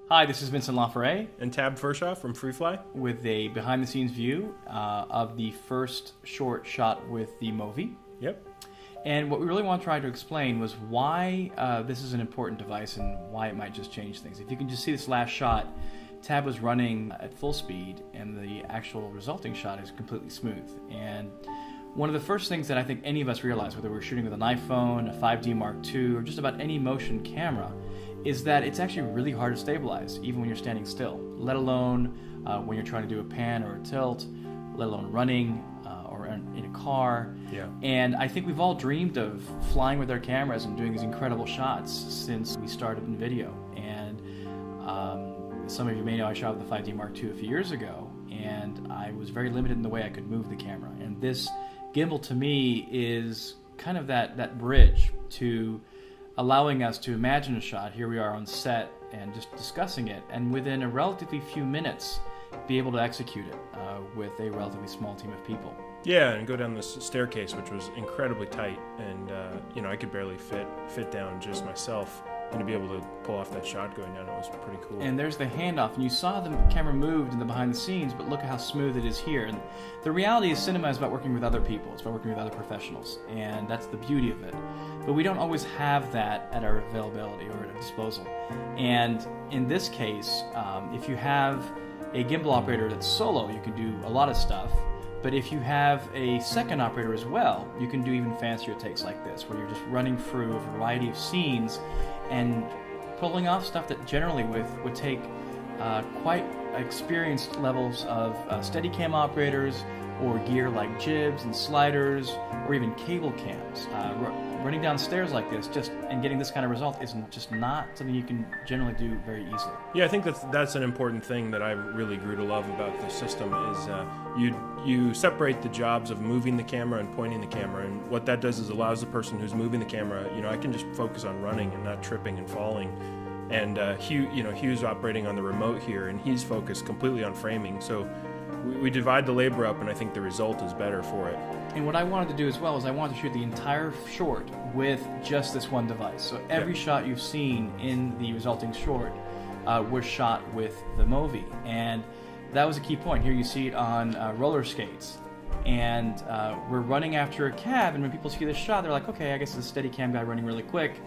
Hi, this is Vincent Laforet And Tab Furshoff from Freefly. with a behind-the-scenes view of the first short shot with the MOVI. Yep. And what we really want to try to explain was why this is an important device and why it might just change things. If you can just see this last shot, Tab was running at full speed and the actual resulting shot is completely smooth. And one of the first things that I think any of us realize, whether we're shooting with an iPhone, a 5D Mark II, or just about any motion camera, is that it's actually really hard to stabilize, even when you're standing still, let alone when you're trying to do a pan or a tilt, let alone running or in a car. Yeah. And I think we've all dreamed of flying with our cameras and doing these incredible shots since we started in video. And some of you may know I shot with the 5D Mark II a few years ago, and I was very limited in the way I could move the camera. And this gimbal to me is kind of that bridge to allowing us to imagine a shot. Here we are on set and just discussing it, and within a relatively few minutes be able to execute it with a relatively small team of people. Yeah, and go down this staircase, which was incredibly tight, and I could barely fit down just myself, and to be able to pull off that shot going down, it was pretty cool. And there's the handoff, and you saw the camera moved in the behind the scenes, but look at how smooth it is here. And the reality is cinema is about working with other people, it's about working with other professionals, and that's the beauty of it. But we don't always have that at our availability or at our disposal. And in this case, if you have a gimbal operator that's solo, you can do a lot of stuff. But if you have a second operator as well, you can do even fancier takes like this, where you're just running through a variety of scenes and pulling off stuff that generally would take quite experienced levels of Steadicam operators or gear like jibs and sliders or even cable cams. Running downstairs like this and getting this kind of result is just not something you can generally do very easily. Yeah, I think that's an important thing that I really grew to love about the system is you separate the jobs of moving the camera and pointing the camera, and what that does is allows the person who's moving the camera, I can just focus on running and not tripping and falling. And Hugh's operating on the remote here, and he's focused completely on framing. So we divide the labor up, and I think the result is better for it. And what I wanted to do as well is I wanted to shoot the entire short with just this one device. So every shot you've seen in the resulting short was shot with the MOVI. And that was a key point. Here you see it on roller skates. And we're running after a cab, and when people see this shot, they're like, okay, I guess it's a Steadicam guy running really quick.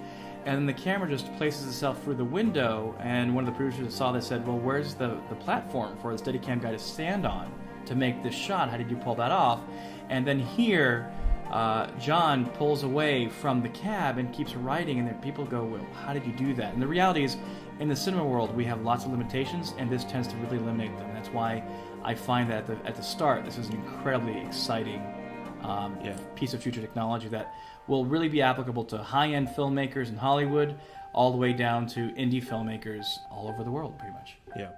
And then the camera just places itself through the window, and one of the producers that saw this said, well, where's the platform for the Steadicam guy to stand on to make this shot? How did you pull that off? And then here, John pulls away from the cab and keeps writing, and then people go, well, how did you do that? And the reality is, in the cinema world, we have lots of limitations, and this tends to really eliminate them. That's why I find that at the start, this is an incredibly exciting piece of future technology that will really be applicable to high-end filmmakers in Hollywood, all the way down to indie filmmakers all over the world, pretty much. Yeah.